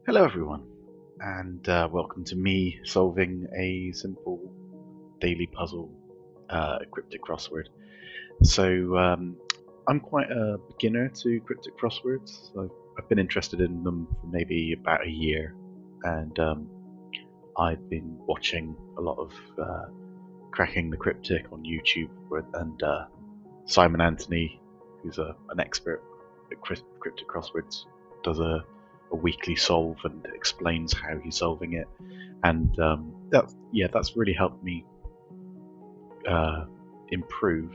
Hello everyone, and welcome to me solving a simple daily puzzle, cryptic crossword. So I'm quite a beginner to cryptic crosswords. I've been interested in them for maybe about a year, and I've been watching a lot of Cracking the Cryptic on YouTube, and Simon Anthony, who's an expert at cryptic crosswords, does a weekly solve and explains how he's solving it, and that's really helped me improve.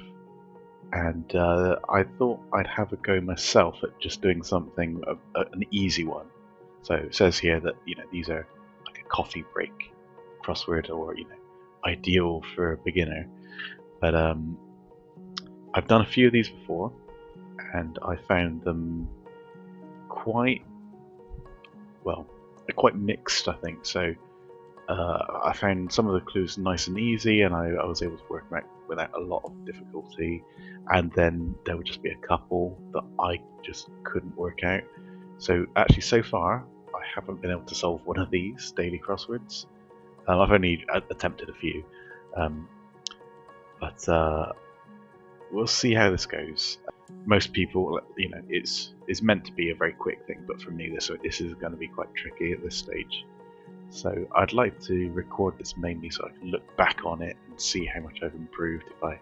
And I thought I'd have a go myself at just doing something an easy one. So it says here that these are like a coffee break crossword, or ideal for a beginner. But I've done a few of these before, and I found them quite well. They're quite mixed, I think. So I found some of the clues nice and easy, and I was able to work them out without a lot of difficulty. And then there would just be a couple that I just couldn't work out. So actually, so far, I haven't been able to solve one of these daily crosswords. I've only attempted a few, but we'll see how this goes. Most people, it's meant to be a very quick thing, but for me, this is going to be quite tricky at this stage. So I'd like to record this mainly so I can look back on it and see how much I've improved if I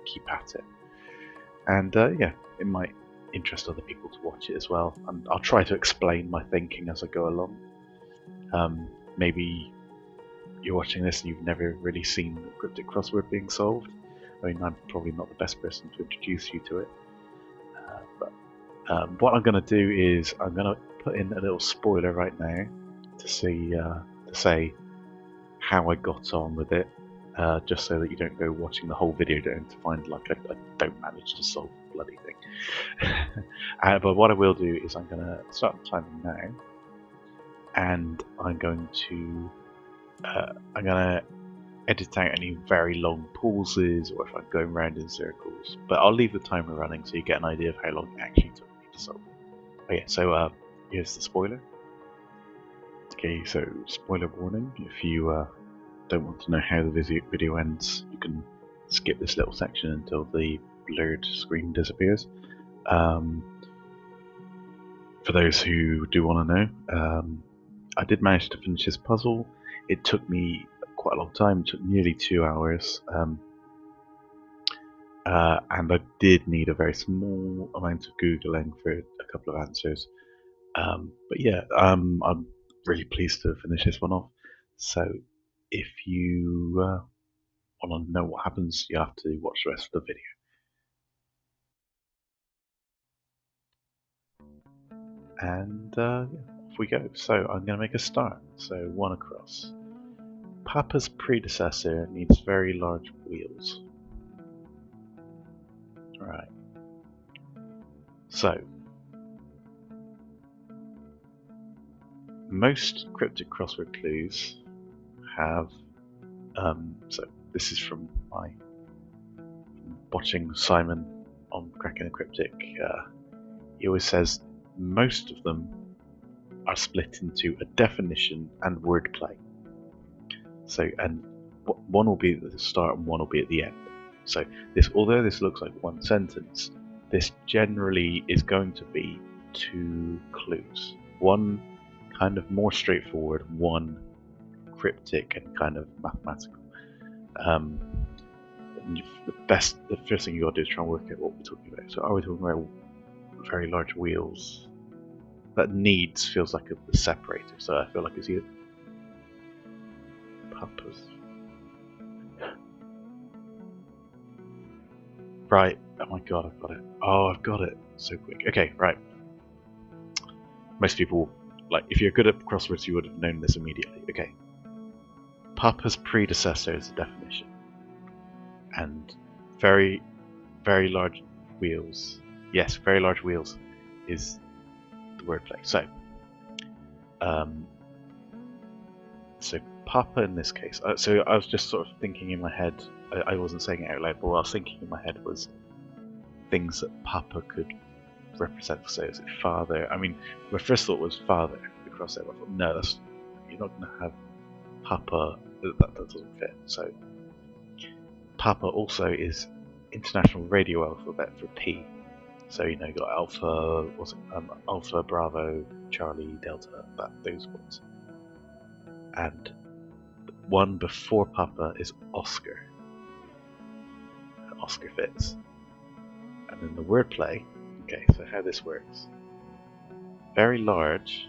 keep at it. And it might interest other people to watch it as well. And I'll try to explain my thinking as I go along. Maybe you're watching this and you've never really seen a cryptic crossword being solved. I mean, I'm probably not the best person to introduce you to it. But what I'm going to do is I'm going to put in a little spoiler right now to say how I got on with it, just so that you don't go watching the whole video down to find like I don't manage to solve the bloody thing. But what I will do is I'm going to start the timing now, and I'm going to edit out any very long pauses or if I'm going round in circles. But I'll leave the timer running so you get an idea of how long it actually took me to solve. Okay, so here's the spoiler. Okay, so spoiler warning, if you don't want to know how the video ends, you can skip this little section until the blurred screen disappears. For those who do want to know, I did manage to finish this puzzle. It took me quite a long time, it took nearly 2 hours, and I did need a very small amount of Googling for a couple of answers. But yeah, I'm really pleased to finish this one off. So if you want to know what happens, you have to watch the rest of the video. And off we go. So I'm going to make a start. So 1 across. Papa's predecessor needs very large wheels. Right. So most cryptic crossword clues have. So this is from my watching Simon on Cracking the Cryptic. He always says most of them are split into a definition and wordplay. So, and one will be at the start and one will be at the end. So this, although this looks like one sentence, this generally is going to be 2 clues. One kind of more straightforward, one cryptic and kind of mathematical. The first thing you got to do is try and work out what we're talking about. So are we talking about very large wheels? That needs feels like a separator, so I feel like it's either Papa's. Right, oh my god, I've got it. Oh, I've got it so quick. Okay, right. Most people, like, if you're good at crosswords, you would have known this immediately. Okay. Papa's predecessor is a definition. And very, very large wheels. Yes, very large wheels is the wordplay. So Papa in this case. So I was just sort of thinking in my head. I wasn't saying it out loud, but what I was thinking in my head was things that Papa could represent. So is it father? I mean, my first thought was father Crossword. I thought, no, you're not going to have Papa. That doesn't fit. So Papa also is international radio alphabet for P. So you got Alpha, Alpha, Bravo, Charlie, Delta, those ones. And the one before Papa is Oscar. And Oscar fits. And then the wordplay. Okay, so how this works. Very large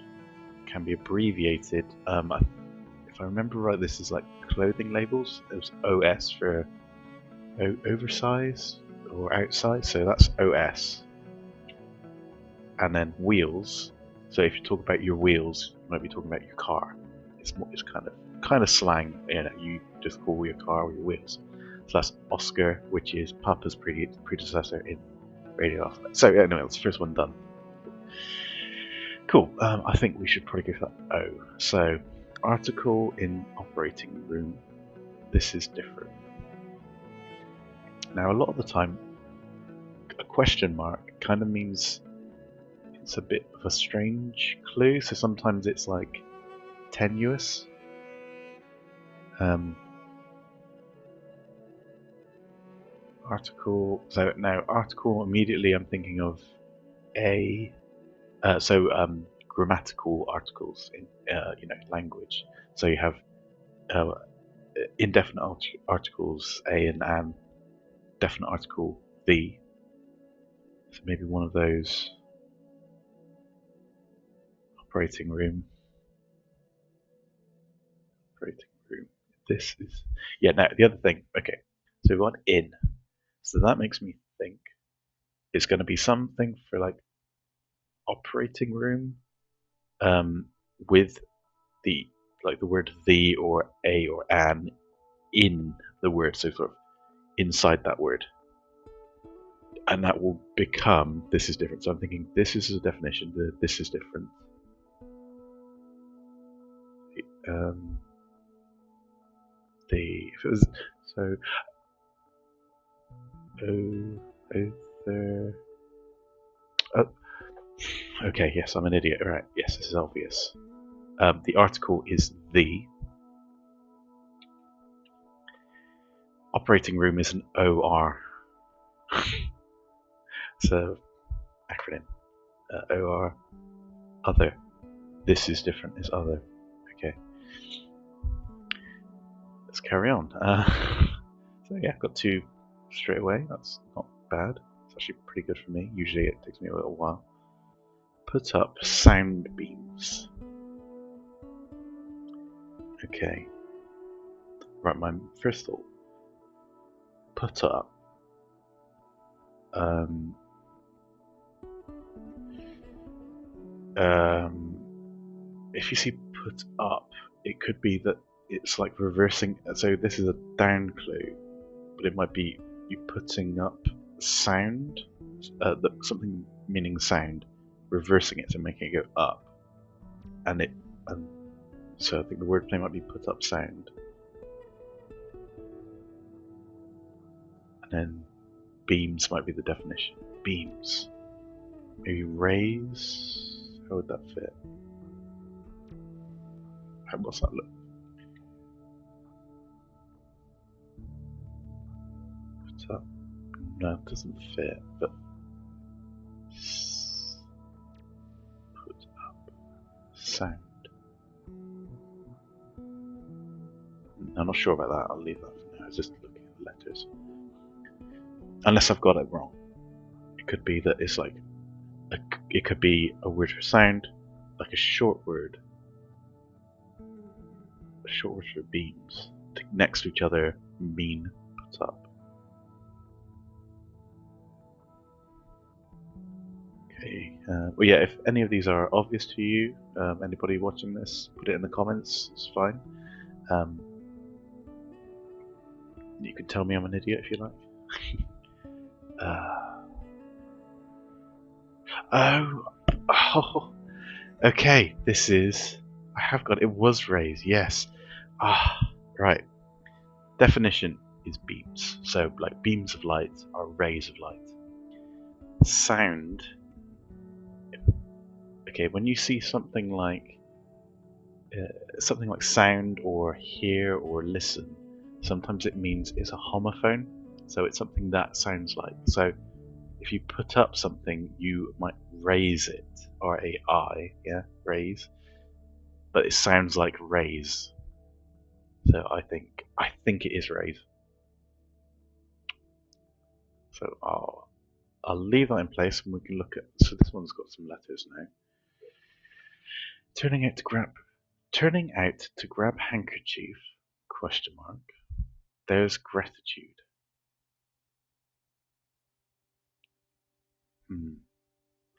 can be abbreviated. If I remember right, this is like clothing labels. It was OS for oversized or outside, so that's OS. And then wheels. So if you talk about your wheels, you might be talking about your car. It's kind of slang. You just call your car your wheels. So that's Oscar, which is Papa's predecessor in radio alphabet. So anyway, that's the first one done. Cool. I think we should probably go for that O. So article in operating room. This is different. Now, a lot of the time, a question mark kind of means it's a bit of a strange clue. So sometimes it's like tenuous. Article. So now, article. Immediately, I'm thinking of a. Grammatical articles in language. So you have indefinite articles a and an, definite article the. So maybe one of those. Operating room. This is Now the other thing. Okay, so we've got in. So that makes me think it's going to be something for like operating room, with the word the or a or an in the word, so sort of inside that word, and that will become this is different. So I'm thinking this is a definition. This is different. If it was so. Okay, yes, I'm an idiot. Right, yes, this is obvious. The article is the. Operating room is an OR. So, acronym. OR. Other. This is different is other. Okay. Let's carry on. So yeah, got two straight away. That's not bad. It's actually pretty good for me. Usually it takes me a little while. Put up sound beams. Okay. Right, my first thought. Put up. If you see put up, it could be that it's like reversing. So this is a down clue, but it might be you putting up sound, something meaning sound, reversing it, so making it go up, and so I think the wordplay might be put up sound, and then beams might be the definition. Beams, maybe rays. How would that fit? What's that look? Put up. No, it doesn't fit. But put up sound. I'm not sure about that. I'll leave that for now. I was just looking at the letters. Unless I've got it wrong. It could be that it's like it could be a word for sound, like a short word. A short word for beams. Next to each other mean put up. Okay. Well, yeah. If any of these are obvious to you, anybody watching this, put it in the comments. It's fine. You can tell me I'm an idiot if you like. Oh, okay. This is. I have got. It was rays. Yes. Right. Definition is beams. So, like beams of light are rays of light. Sound. Okay, when you see something like something like sound or hear or listen. Sometimes it means it's a homophone, so it's something that sounds like. So if you put up something, you might raise it, R-A-I, yeah, raise, but it sounds like raise. So I think it is raise. So I'll leave that in place and we can look at. So this one's got some letters now. Turning out to grab handkerchief? Question mark. There's gratitude.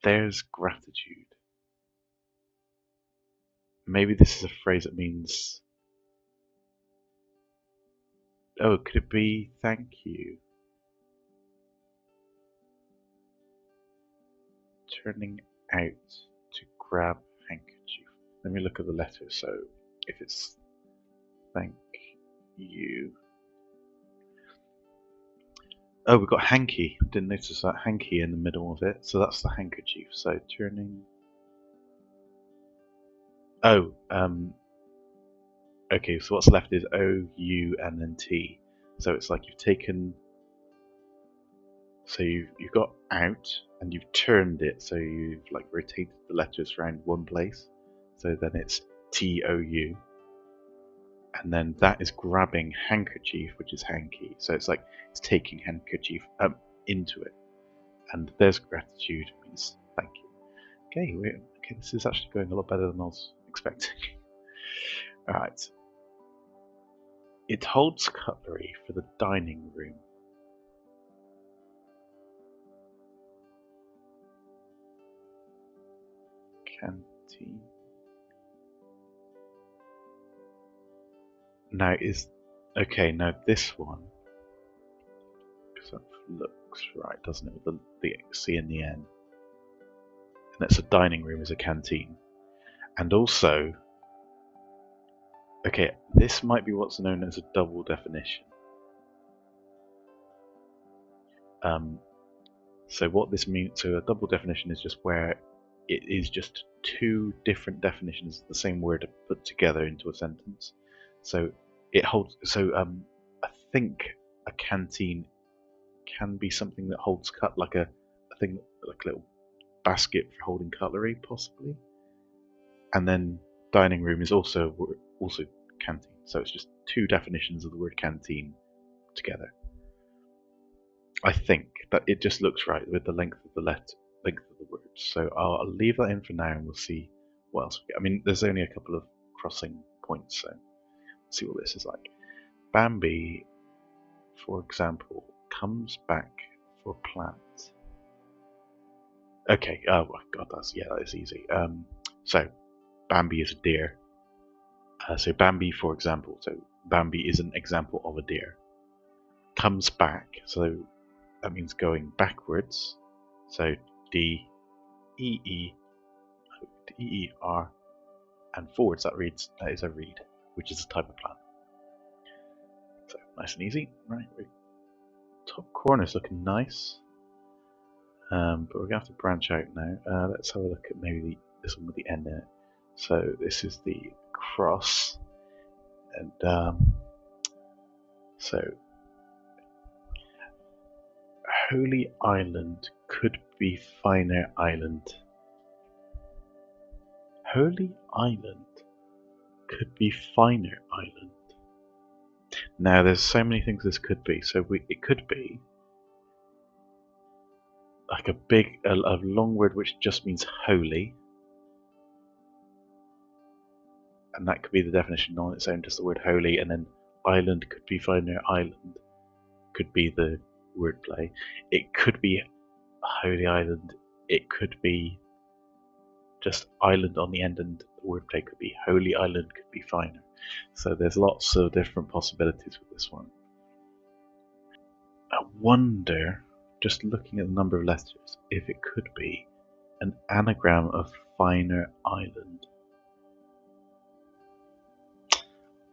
There's gratitude. Maybe this is a phrase that means. Oh, could it be thank you? Turning out to grab handkerchief. Let me look at the letters. So if it's thank you. Oh, we've got hanky. Didn't notice that hanky in the middle of it. So that's the handkerchief. So turning. Oh, okay, so what's left is O, U, and then T. So it's like you've taken. So you've got out and you've turned it. So you've like rotated the letters around one place. So then it's TOU. And then that is grabbing handkerchief, which is hanky. So it's like it's taking handkerchief into it. And there's gratitude means thank you. Okay, this is actually going a lot better than I was expecting. Alright. It holds cutlery for the dining room. Canteen. Now now this one, because that looks right, doesn't it, with the C in the N? And that's a dining room is a canteen. And also, okay, this might be what's known as a double definition. So what this means, so a double definition is just where it is just two different definitions of the same word put together into a sentence. So it holds. So I think a canteen can be something that holds like a thing, like a little basket for holding cutlery, possibly. And then dining room is also canteen. So it's just two definitions of the word canteen together. I think that it just looks right with the length of the length of the words. So I'll leave that in for now, and we'll see what else we get. I mean, there's only a couple of crossing points, so let's see what this is like. Bambi, for example, comes back for plant. Okay. Oh my God, that is easy. So Bambi is a deer. So Bambi, for example, so Bambi is an example of a deer. Comes back, so that means going backwards. So D, E, E, E, E, R, and forwards. That is a reed, which is a type of plant. So nice and easy, right? Top corner's looking nice, but we're gonna have to branch out now. Let's have a look at maybe this one with the N in it. So this is the cross, and so Holy Island could be Finer Island. Holy Island could be Finer Island. Now, there's so many things this could be. So it could be like a long word which just means holy, and that could be the definition on its own, just the word holy, and then island could be Finer Island, could be the wordplay. It could be Holy Island. It could be just island on the end, and the wordplay could be Holy Island, could be Finer. So there's lots of different possibilities with this one. I wonder, just looking at the number of letters, if it could be an anagram of Finer Island.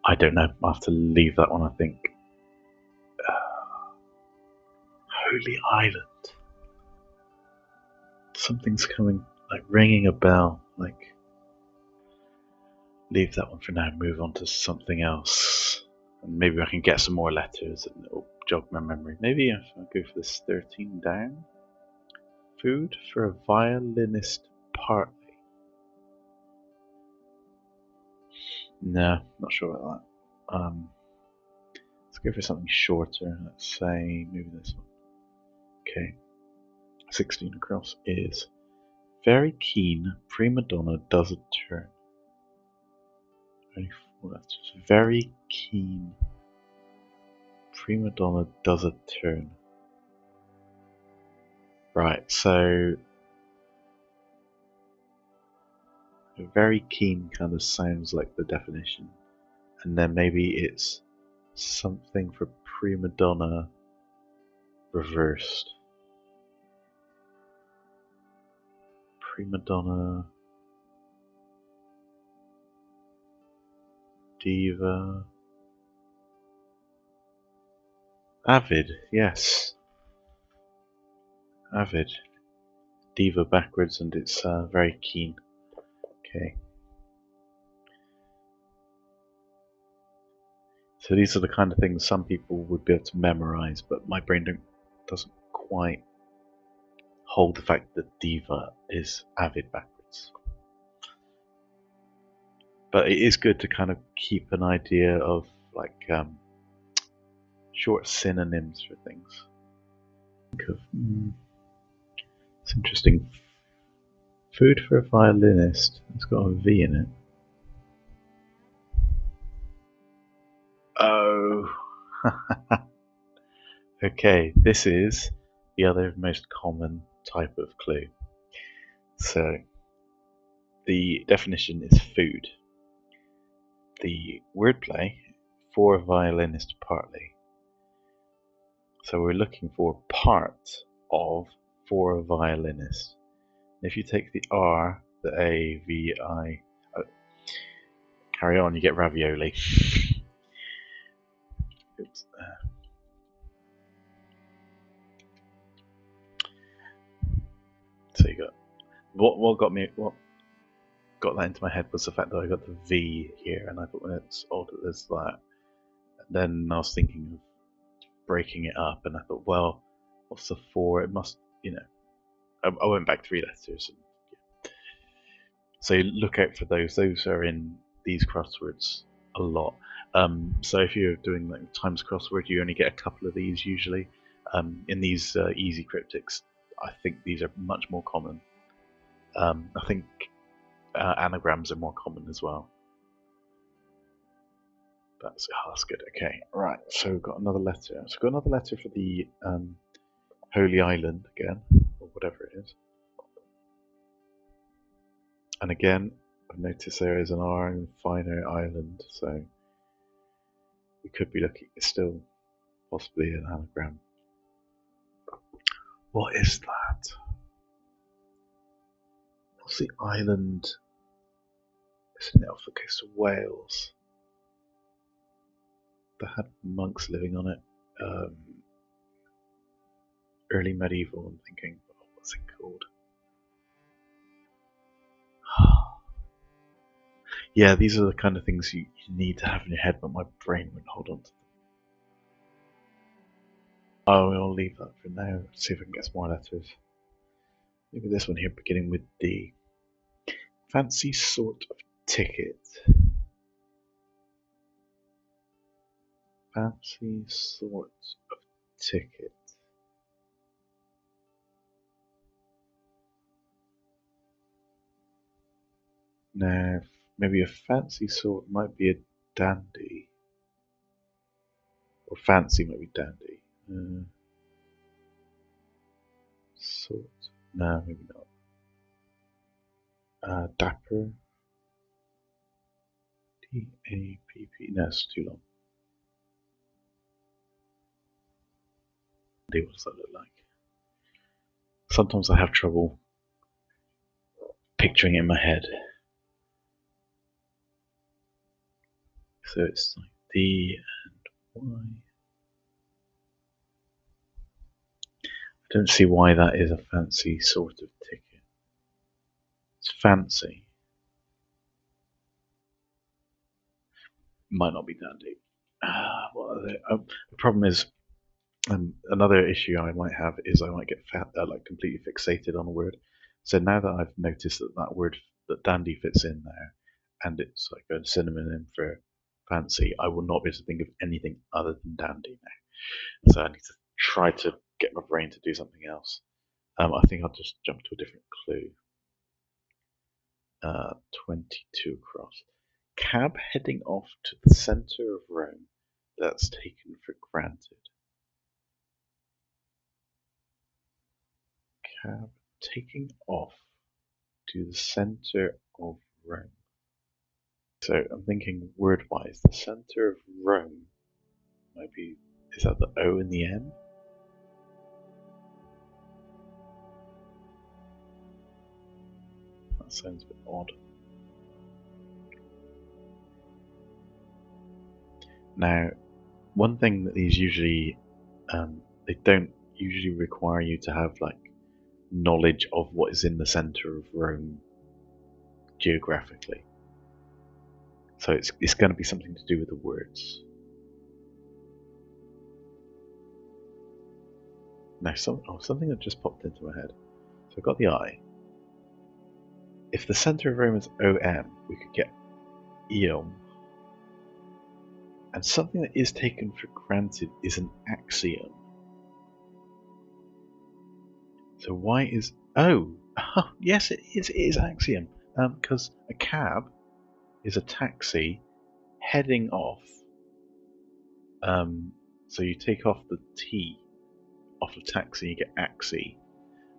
I don't know. I'll have to leave that one, I think. Holy Island. Something's coming, like ringing a bell, like. leave that one for now and move on to something else. And maybe I can get some more letters and it'll jog my memory. Maybe if I go for this 13 down. Food for a violinist partly. No, not sure about that. Let's go for something shorter. Let's say maybe this one. Okay. 16 across is very keen prima donna does a turn. Only 4 letters. Very keen prima donna does a turn. Right, so very keen kind of sounds like the definition. And then maybe it's something for prima donna reversed. Prima donna, diva, avid, yes. Avid. Diva backwards and it's very keen. Okay. So these are the kind of things some people would be able to memorize, but my brain doesn't quite hold the fact that diva is avid backwards. But it is good to kind of keep an idea of like short synonyms for things. Think of it's interesting. Food for a violinist. It's got a V in it. Oh. Okay, this is the other most common type of clue. So the definition is food. The wordplay for a violinist partly. So we're looking for part of for a violinist. If you take the R, the A, V, I, carry on, you get ravioli. Oops. So you got what got that into my head was the fact that I got the V here, and I thought, well, it's odd that there's that. And then I was thinking of breaking it up, and I thought, well, what's the 4? It must, I went back 3 letters. And, yeah. So look out for those. Those are in these crosswords a lot. So if you're doing like Times crossword, you only get a couple of these usually. In these easy cryptics, I think these are much more common. I think anagrams are more common as well. That's good. Okay, right. So we've got another letter. So we've got another letter for the Holy Island again, or whatever it is. And again, I've noticed there is an R in Finer Island, so we could be looking at still possibly an anagram. What is that? What's the island? Isn't it off the coast of Wales? That had monks living on it. Early medieval, I'm thinking. What's it called? Yeah, these are the kind of things you need to have in your head, but my brain won't hold on to them. Oh, I'll leave that for now. See if I can get some more letters. Maybe this one here beginning with D. Fancy sort of ticket. Fancy sort of ticket. Now, maybe a fancy sort might be a dandy. Or fancy might be dandy. Sort. No, maybe not. Dapper. D-A-P-P. No, it's too long. What does that look like? Sometimes I have trouble picturing it in my head. So it's like D and Y. I don't see why that is a fancy sort of ticket. It's fancy. might not be dandy. The problem is, another issue I might have is I might get like completely fixated on a word. So now that I've noticed that that word that dandy fits in there, and it's like a synonym for fancy, I will not be able to think of anything other than dandy now. So I need to try to get my brain to do something else. I think I'll just jump to a different clue. 22 across. Cab heading off to the centre of Rome. That's taken for granted. Cab taking off to the centre of Rome. So I'm thinking word-wise, the centre of Rome might be. Is that the O and the M? That sounds a bit odd. Now, one thing that these usually, they don't usually require you to have like knowledge of what is in the centre of Rome geographically. So it's going to be something to do with the words. Now, something that just popped into my head. So I've got the I. If the centre of Rome is OM, we could get Eom. And something that is taken for granted is an axiom. So why is yes, it is axiom. Because a cab is a taxi heading off. So you take off the T off of taxi, you get axi,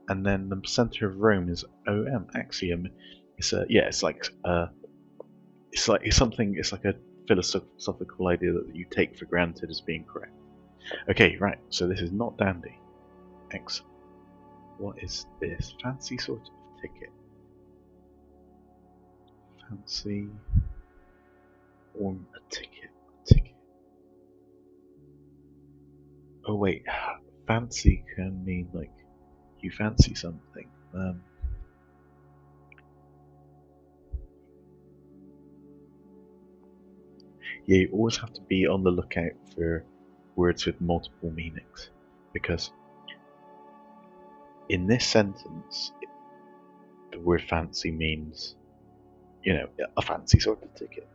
and then the centre of Rome is OM. Axiom. It's like a philosophical idea that you take for granted as being correct. Okay, right. So this is not dandy. Excellent. What is this? Fancy sort of ticket. Fancy or a ticket. Ticket. Oh wait, fancy can mean like you fancy something. Yeah, you always have to be on the lookout for words with multiple meanings, because in this sentence, the word fancy means, a fancy sort of ticket.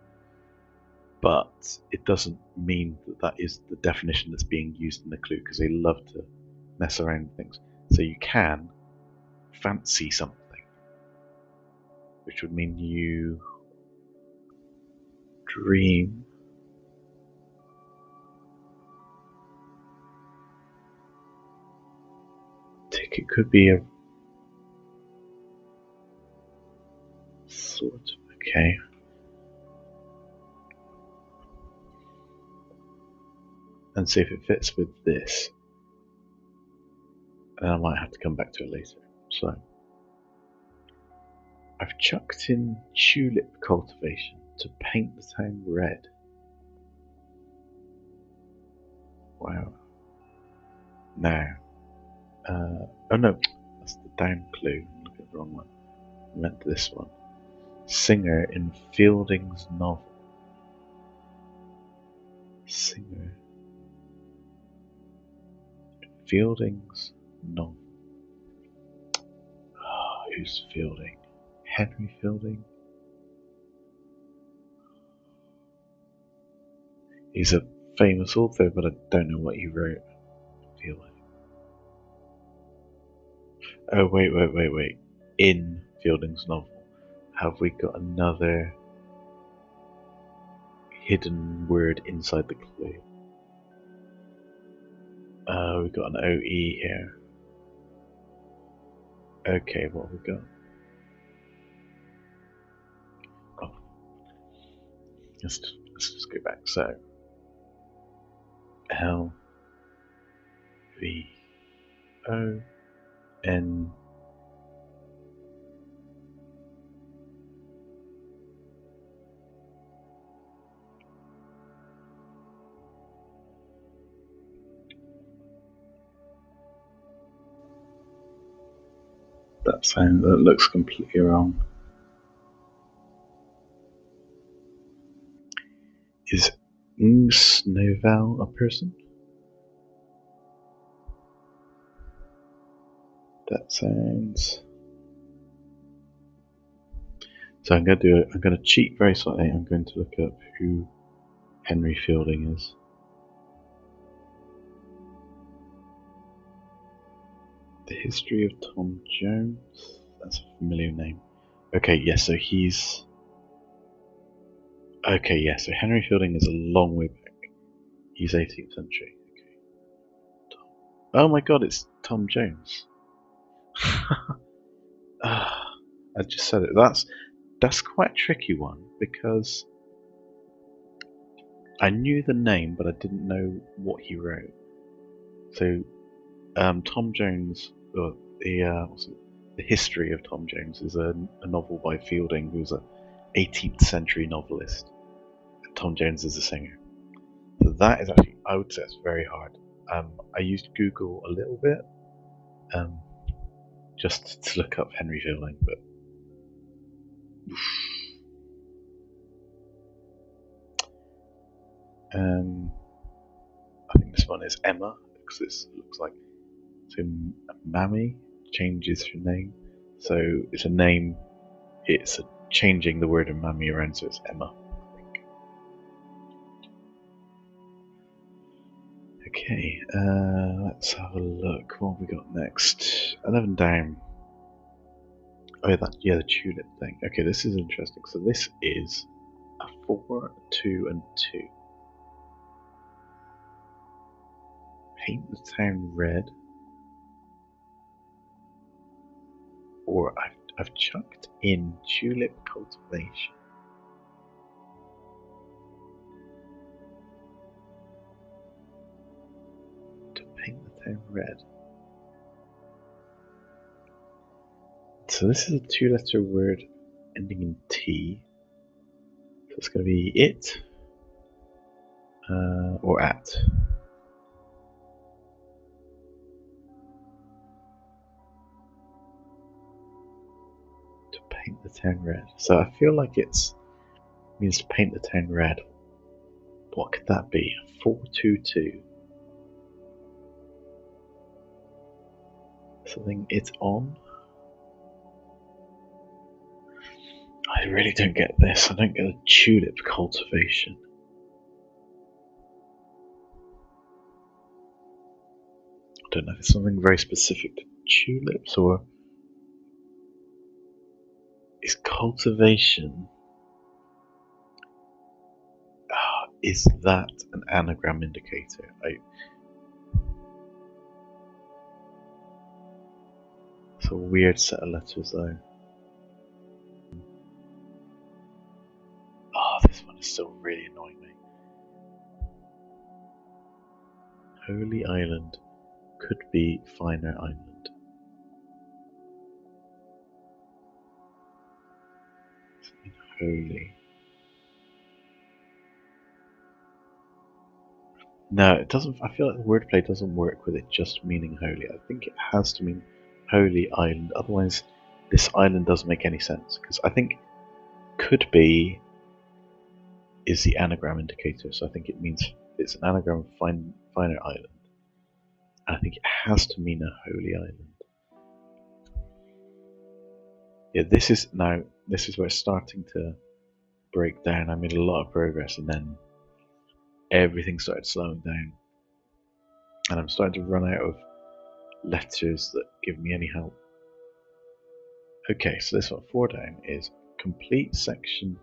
But it doesn't mean that is the definition that's being used in the clue, because they love to mess around with things. So you can fancy something, which would mean you dream ticket could be a sort of okay. And see if it fits with this. And I might have to come back to it later. So I've chucked in tulip cultivation to paint the town red. Wow. Now, oh no, that's the down clue. Look at the wrong one. I meant this one. Singer in Fielding's novel. Singer in Fielding's novel. Oh, who's Fielding? Henry Fielding? He's a famous author, but I don't know what he wrote. Fielding. Oh, wait. In Fielding's novel. Have we got another hidden word inside the clue? We've got an OE here. Okay, what have we got? Oh, let's just go back. So, L V O N. That looks completely wrong. Is Snowval a person? That sounds. So I'm gonna cheat very slightly. I'm going to look up who Henry Fielding is. The History of Tom Jones. That's a familiar name. Okay, yes, so he's. Okay, yes, so Henry Fielding is a long way back. He's 18th century. Okay. Oh my god, it's Tom Jones. I just said it. That's quite a tricky one because I knew the name, but I didn't know what he wrote. So, Tom Jones, or the History of Tom Jones, is a novel by Fielding, who's a 18th century novelist. And Tom Jones is a singer. So that is actually, I would say, it's very hard. I used Google a little bit, just to look up Henry Fielding, but. I think this one is Emma, because this looks like so Mammy changes her name. So it's a name, it's changing the word of Mammy around, so it's Emma, I think. Okay, let's have a look. What have we got next? 11 down. Oh, the tulip thing. Okay, this is interesting. So this is a 4, 2, and 2. Paint the town red. Or I've chucked in tulip cultivation. To paint the town red. So this is a 2-letter word ending in T. So it's going to be it or at. To paint the town red. So I feel like it means to paint the town red. What could that be? 422. Something it's on? I really don't get this. I don't get a tulip cultivation. I don't know if it's something very specific to tulips or is cultivation. Is that an anagram indicator? It's a weird set of letters though. Oh, this one is still really annoying me. Holy Island could be Finer Island. Something holy. No, it doesn't. I feel like the wordplay doesn't work with it just meaning holy. I think it has to mean Holy Island. Otherwise, this island doesn't make any sense. Because I think could be is the anagram indicator. So I think it means it's an anagram of Finer Island. And I think it has to mean a holy island. Yeah, this is where it's starting to break down. I made a lot of progress and then everything started slowing down. And I'm starting to run out of letters that give me any help. Okay, so this one, 4 down, is complete section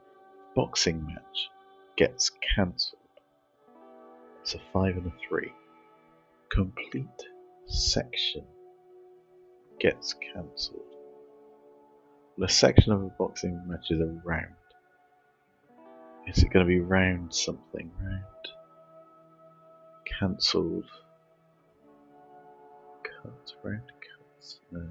boxing match gets cancelled. It's a 5 and a 3. Complete section gets cancelled. The section of a boxing match is a round. Is it going to be round something? Round. Cancelled. Cut. Round cuts. No.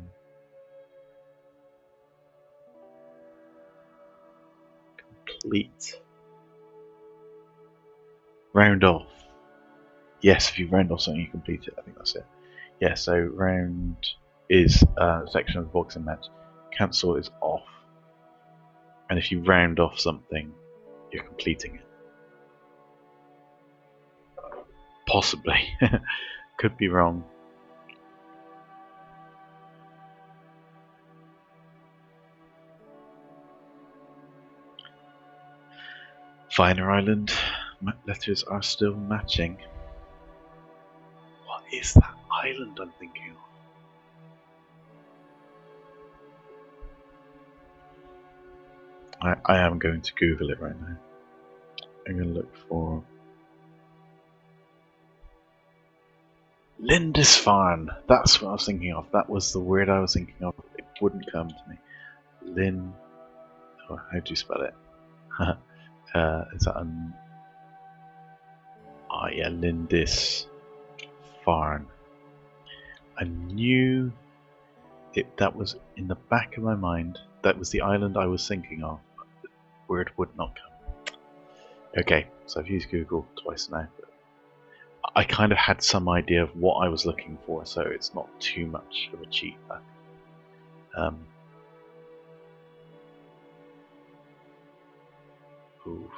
Complete. Round off. Yes, if you round off something, you complete it. I think that's it. Yeah, so round is a section of the boxing match. Cancel is off. And if you round off something, you're completing it. Possibly. Could be wrong. Finer Island. Letters are still matching. What is that island I'm thinking of? I am going to Google it right now. I'm going to look for Lindisfarne. That's what I was thinking of. That was the word I was thinking of. It wouldn't come to me. Oh, how do you spell it? Is that an? Oh yeah, Lindisfarne. I knew it. That was in the back of my mind. That was the island I was thinking of. The word would not come. Okay, so I've used Google twice now. But I kind of had some idea of what I was looking for, so it's not too much of a cheat. Oof.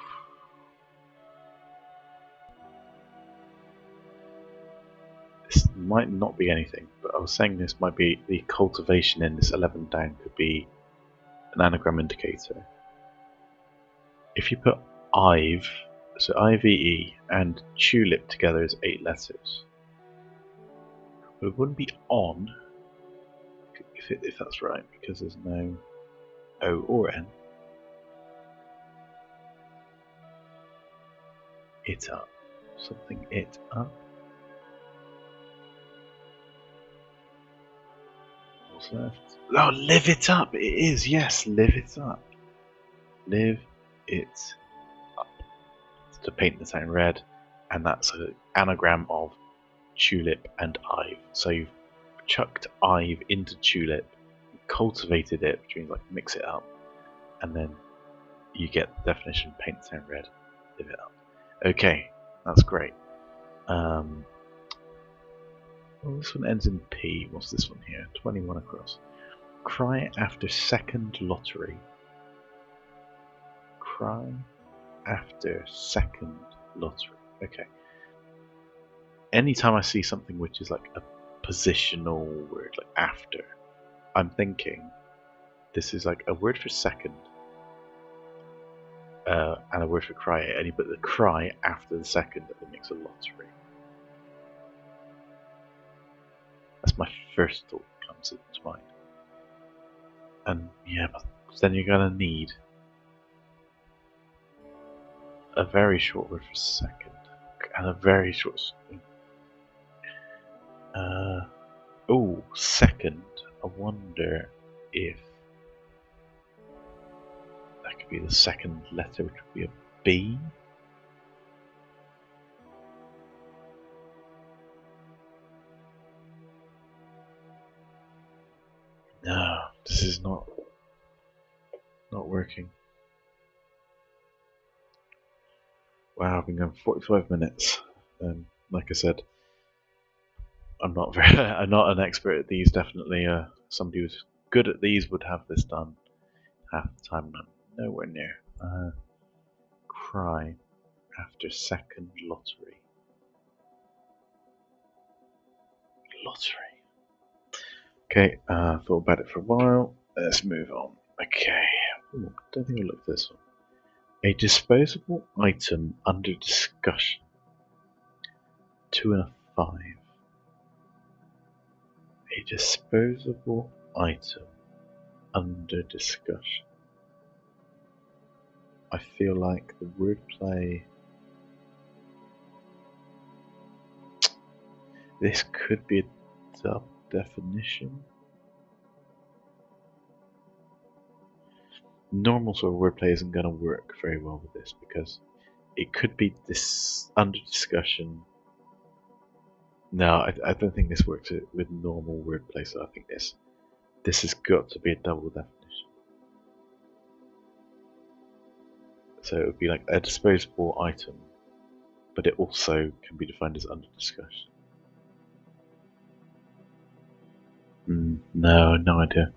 This might not be anything, but I was saying this might be the cultivation in this 11 down could be an anagram indicator. If you put Ive, so IVE, and tulip together is 8 letters. But it wouldn't be on, if that's right, because there's no O or N. It up. Something it up. What's left? Oh, live it up! It is, yes, live it up. Live it up. It's to paint the town red, and that's an anagram of tulip and Ive. So you've chucked Ive into tulip, cultivated it, which means like mix it up, and then you get the definition: paint the town red, live it up. Okay, that's great. Well, this one ends in P. What's this one here? 21 across. Cry after second lottery. Cry after second lottery. Okay. Anytime I see something which is like a positional word, like after, I'm thinking this is like a word for second and a word for cry. And you put the cry after the second, that makes a lottery. That's my first thought that comes into mind. And yeah, but then you're gonna need a very short word for second and a very short. Oh, second. I wonder if that could be the second letter, which would be a B. No, this is not working. Wow, I've been going 45 minutes. Like I said, I'm not an expert at these. Definitely, somebody who's good at these would have this done half the time. I'm nowhere near. Cry after second lottery. Lottery. Okay, thought about it for a while. Let's move on. Okay. Ooh, don't think I looked at this one. A disposable item under discussion. 2 and a 5. A disposable item under discussion. I feel like the wordplay. This could be a double definition. Normal sort of wordplay isn't going to work very well with this because it could be this under discussion. No, I don't think this works with normal wordplay. So I think this has got to be a double definition. So it would be like a disposable item, but it also can be defined as under discussion. No idea.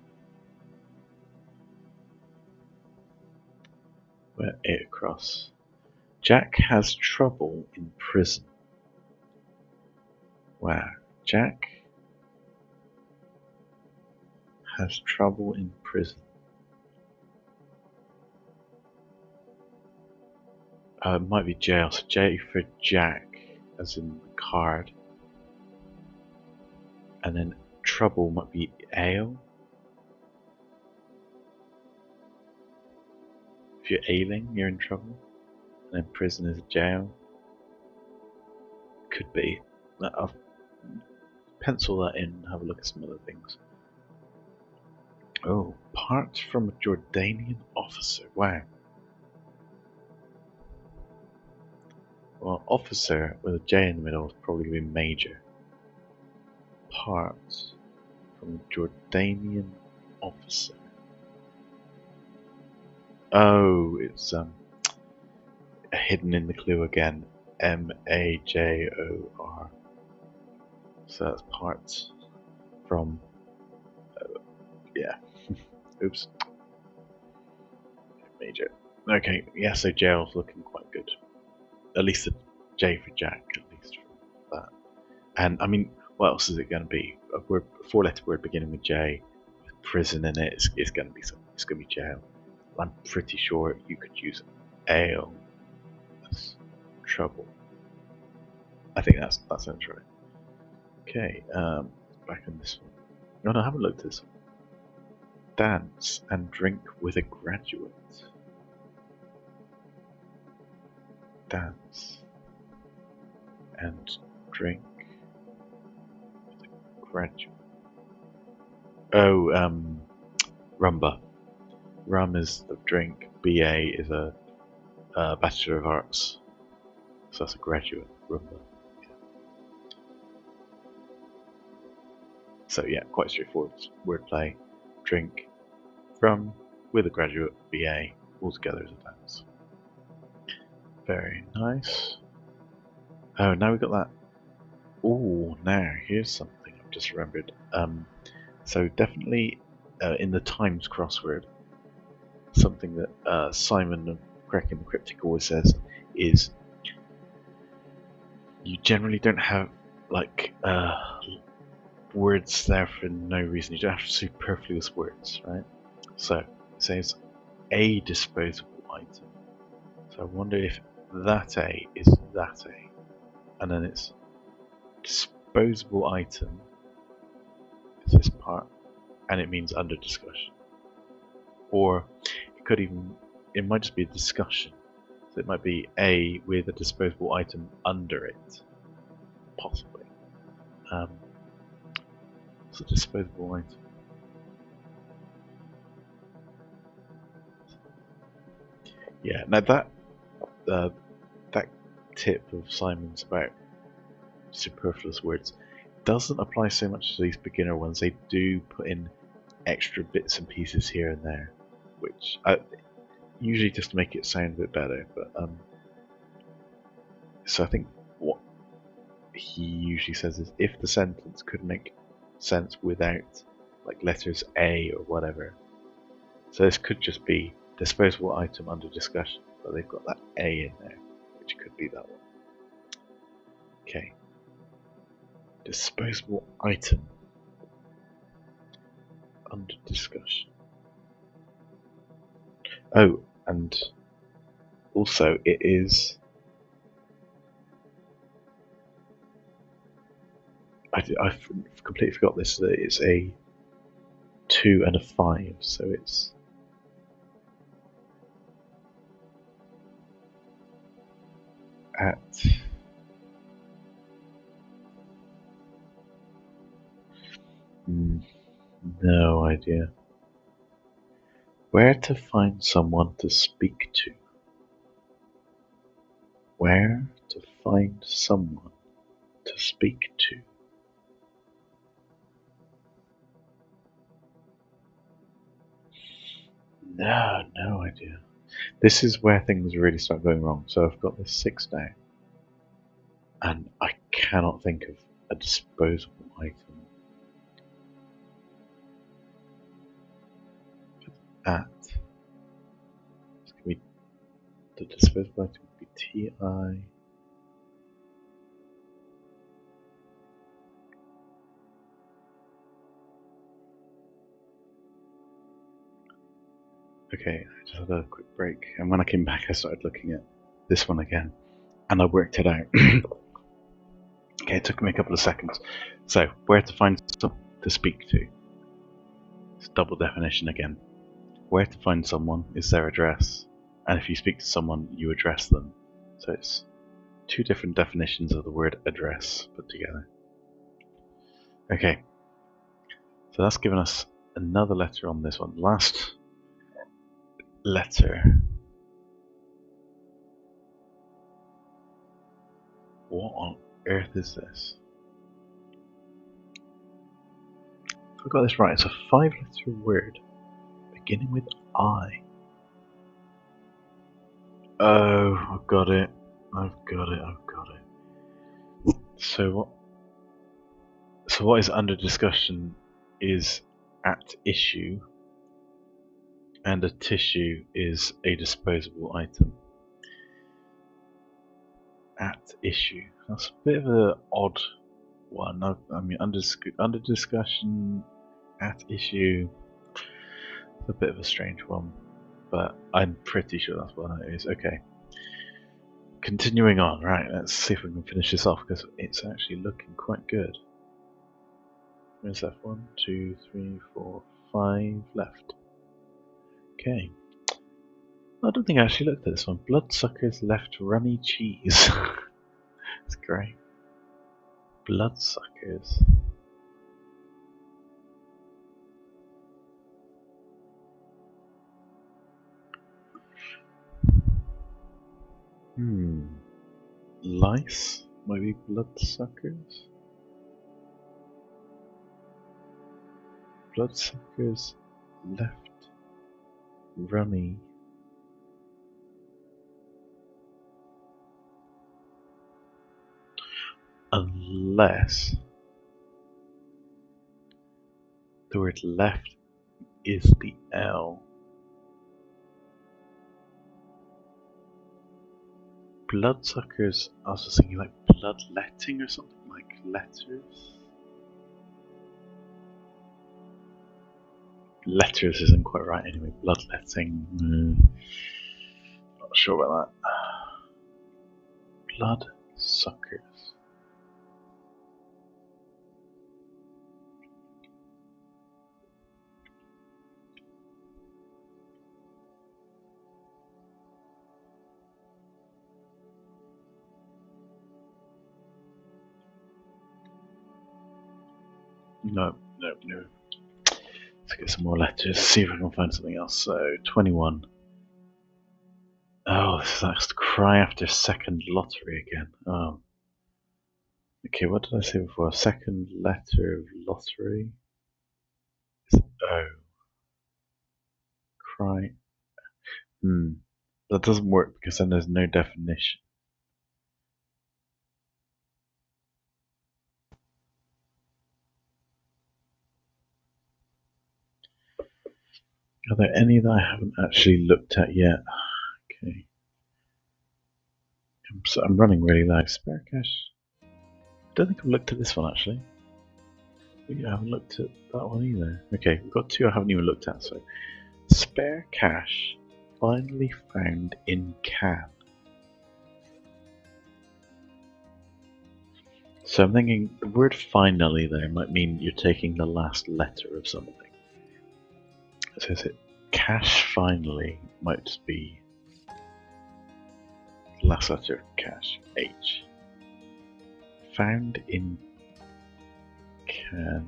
Where 8 across. Jack has trouble in prison. Wow. Jack has trouble in prison. It might be jail. So J for Jack, as in the card. And then trouble might be ale. If you're ailing, you're in trouble. And then prison is jail. Could be. I'll pencil that in and have a look at some other things. Oh, parts from a Jordanian officer. Wow. Well, officer with a J in the middle is probably going to be major. Parts from a Jordanian officer. Oh, it's hidden in the clue again. Major. So that's parts from. Yeah. Oops. Major. Okay, yeah, so jail's looking quite good. At least a J for Jack, at least for that. And I mean, what else is it going to be? A word, a four-letter word beginning with J, with prison in it. It's going to be something. It's going to be jail. I'm pretty sure you could use ale as trouble. I think that sounds right. Okay, back on this one. No, I haven't looked at this one. Dance and drink with a graduate. Dance and drink with a graduate. Oh, rumba. Rum is the drink. BA is a Bachelor of Arts. So that's a graduate. Rumba. Yeah. So yeah, quite straightforward wordplay. Drink. Rum with a graduate. BA. All together as a dance. Very nice. Oh, now we've got that. Oh, now here's something I've just remembered. So definitely in the Times crossword, something that Simon cracking the Cryptic always says is you generally don't have like words there for no reason. You don't have superfluous words, right? So it says a disposable item. So I wonder if that a is that a, and then it's disposable item is this part, and it means under discussion. Or it might just be a discussion. So it might be a with a disposable item under it, possibly. It's a disposable item. Yeah, now that tip of Simon's about superfluous words doesn't apply so much to these beginner ones. They do put in extra bits and pieces here and there, which usually just to make it sound a bit better. But so I think what he usually says is if the sentence could make sense without like letters A or whatever. So this could just be disposable item under discussion, but they've got that A in there, which could be that one. Okay. Disposable item under discussion. Oh, and also it is. I completely forgot this. That it's a 2 and a 5, so it's at. No idea. Where to find someone to speak to? Where to find someone to speak to? No idea. This is where things really start going wrong. So I've got this 6 now, and I cannot think of a disposable item. At. It's gonna be the disposable item would be TI. Okay, I just had a quick break, and when I came back, I started looking at this one again, and I worked it out. Okay, it took me a couple of seconds. So, where to find someone to speak to? It's double definition again. Where to find someone is their address, and if you speak to someone, you address them. So it's two different definitions of the word address put together. Okay, so that's given us another letter on this one. Last letter. What on earth is this? If I got this right, it's a 5-letter word beginning with I. Oh, I've got it. I've got it. So what is under discussion is at issue, and a tissue is a disposable item. At issue. That's a bit of an odd one. I mean, under discussion, at issue. It's a bit of a strange one, but I'm pretty sure that's what it is. Okay. Continuing on, right, let's see if we can finish this off, because it's actually looking quite good. Where's that? 1, 2, 3, 4, 5 left. Okay. I don't think I actually looked at this one. Bloodsuckers left runny cheese. That's great. Bloodsuckers. Lice? Maybe bloodsuckers? Bloodsuckers left runny. Unless the word left is the L. Bloodsuckers, I was just thinking like bloodletting or something, like letters. Letters isn't quite right anyway. Bloodletting. Not sure about that. Bloodsuckers. No. Let's get some more letters, see if I can find something else. So, 21. Oh, this is like to cry after second lottery again. Oh. Okay, what did I say before? Second letter of lottery is O. Cry. That doesn't work because then there's no definition. Are there any that I haven't actually looked at yet? Okay. I'm running really low. Spare cash. I don't think I've looked at this one actually. I haven't looked at that one either. Okay, we've got two I haven't even looked at. So, spare cash finally found in can. So I'm thinking the word finally there might mean you're taking the last letter of something. So is it cash finally might just be the last letter of cash, H. Found in can.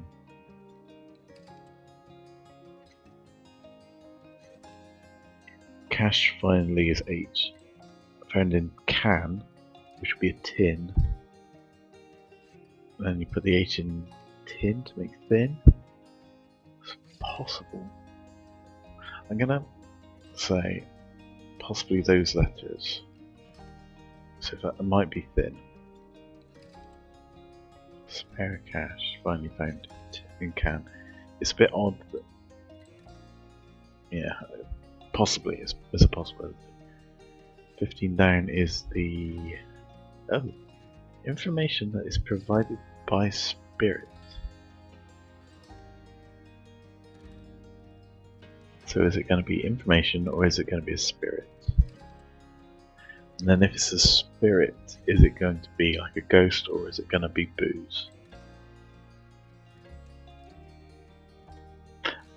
Cash finally is H. Found in can, which would be a tin. And then you put the H in tin to make thin. It's possible. I'm gonna say possibly those letters. So that might be thin. Spare cash finally found in can. It's a bit odd, but yeah, possibly is a possibility. 15 down is the information that is provided by spirit. So is it going to be information or is it going to be a spirit? And then if it's a spirit, is it going to be like a ghost or is it going to be booze?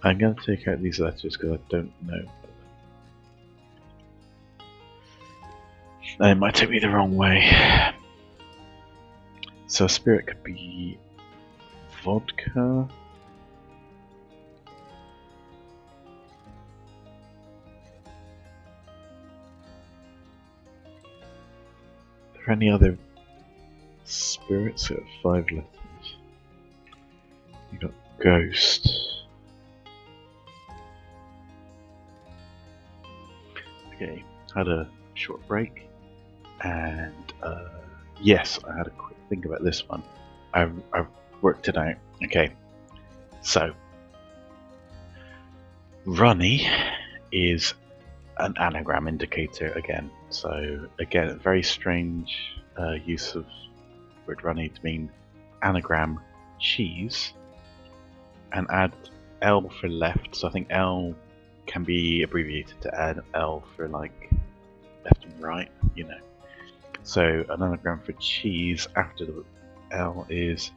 I'm going to take out these letters because I don't know. And it might take me the wrong way. So a spirit could be vodka. Are there any other spirits that have 5 letters? You got ghost. Okay, had a short break, and yes, I had a quick think about this one. I've worked it out. Okay, so runny is an anagram indicator again. So again, a very strange use of word runny to mean anagram cheese, and add L for left. So I think L can be abbreviated to add L for like left and right, you know. So an anagram for cheese after the L is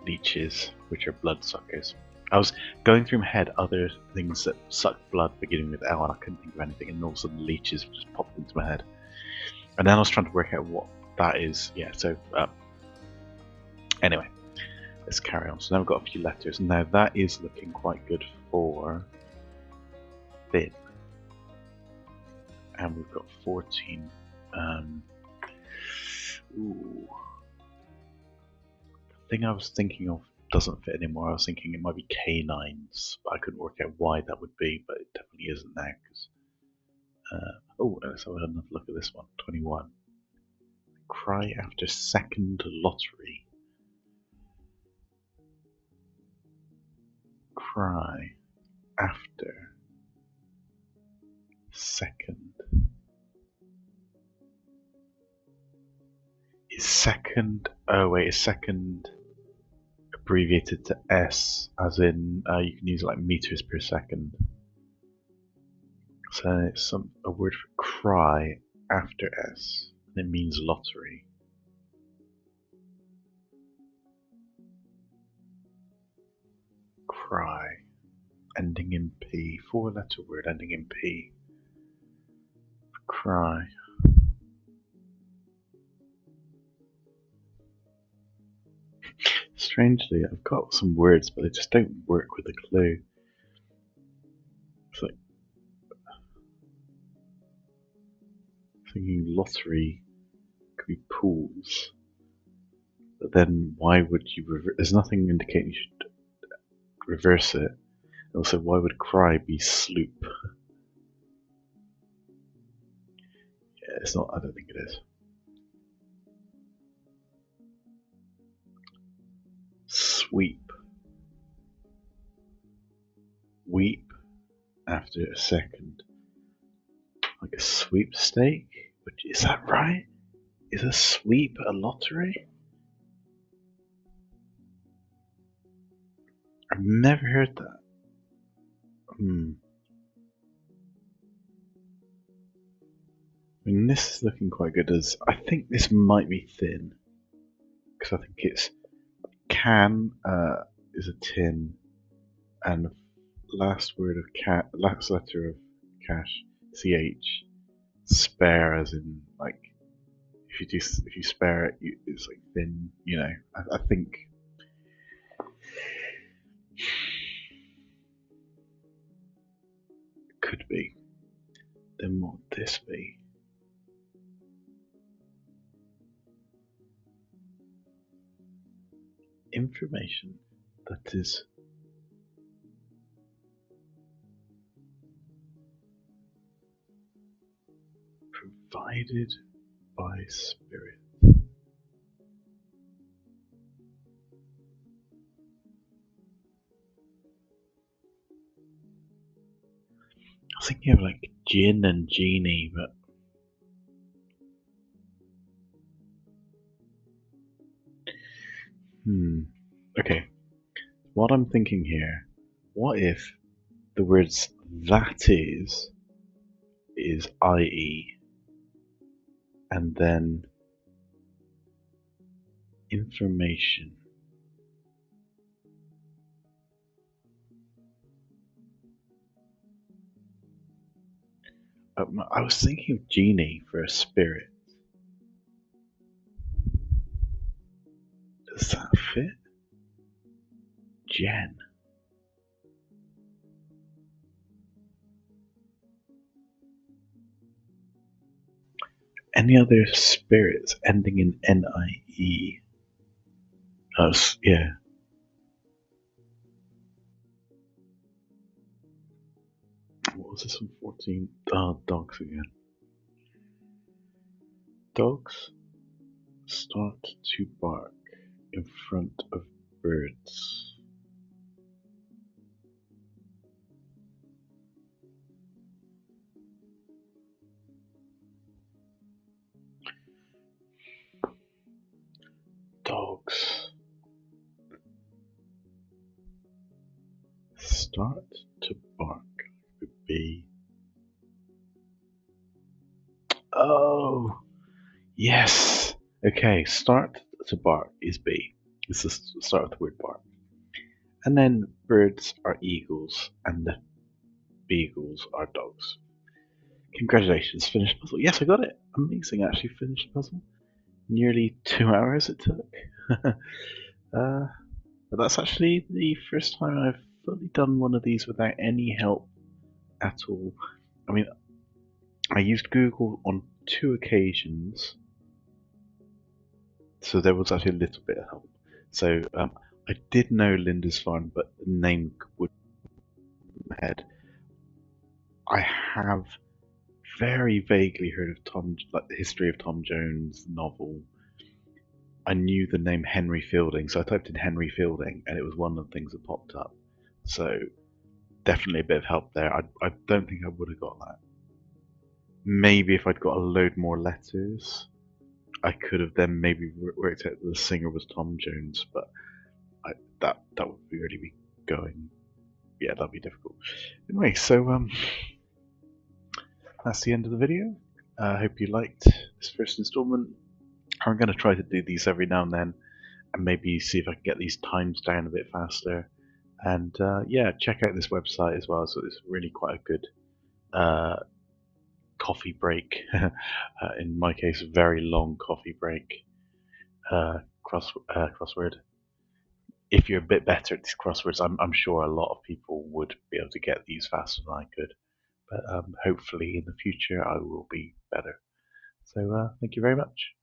leeches, which are bloodsuckers. I was going through my head other things that suck blood beginning with L, and I couldn't think of anything, and all of a sudden leeches just popped into my head. And then I was trying to work out what that is. Yeah, so anyway, let's carry on. So now we've got a few letters. Now that is looking quite good for thin. And we've got 14. Ooh. The thing I was thinking of doesn't fit anymore. I was thinking it might be canines, but I couldn't work out why that would be, but it definitely isn't now. Oh, let's have another look at this one. 21. Cry after second lottery. Cry after second. Is second... Oh wait, is second abbreviated to S, as in you can use like meters per second. So it's a word for cry after S, and it means lottery. Cry, ending in P, 4-letter word ending in P. Cry. Strangely, I've got some words, but they just don't work with a clue. It's like thinking lottery could be pools, but then why would you reverse? There's nothing indicating you should reverse it. Also, why would cry be sloop? Yeah, it's not. I don't think it is. Sweep. Weep after a second. Like a sweepstake? Is that right? Is a sweep a lottery? I've never heard that. I mean, this is looking quite good. As I think this might be thin, because I think it's can is a tin, and last letter of cash, ch. Spare, as in like if you spare it, it's like thin. You know, I think. Could be. Then what would this be? Information that is provided by spirit. I was thinking of like gin and genie, but okay. What I'm thinking here, what if the words that is IE, and then information. I was thinking of genie for a spirit. Does that fit? Gen. Any other spirits ending in NIE? Yeah. What was this one? 14? Dogs again. Dogs start to bark in front of birds. Dogs start to bark would be. Oh, yes. Okay, start to bark is B. It's the start of the word bark. And then birds are eagles, and the beagles are dogs. Congratulations, finished puzzle. Yes, I got it. Amazing, actually finished puzzle. Nearly 2 hours it took. But that's actually the first time I've fully done one of these without any help at all. I mean, I used Google on 2 occasions, so there was actually a little bit of help. So I did know Lindisfarne, but the name would head. I have very vaguely heard of like the history of Tom Jones novel. I knew the name Henry Fielding, so I typed in Henry Fielding, and it was one of the things that popped up. So definitely a bit of help there. I don't think I would have got that. Maybe if I'd got a load more letters, I could have then maybe worked out that the singer was Tom Jones, but that would really be going. Yeah, that'd be difficult. Anyway, so that's the end of the video. I hope you liked this first installment. I'm going to try to do these every now and then, and maybe see if I can get these times down a bit faster. And yeah, check out this website as well. So it's really quite a good coffee break. In my case, a very long coffee break. Crossword. If you're a bit better at these crosswords, I'm sure a lot of people would be able to get these faster than I could. But hopefully in the future I will be better. So thank you very much.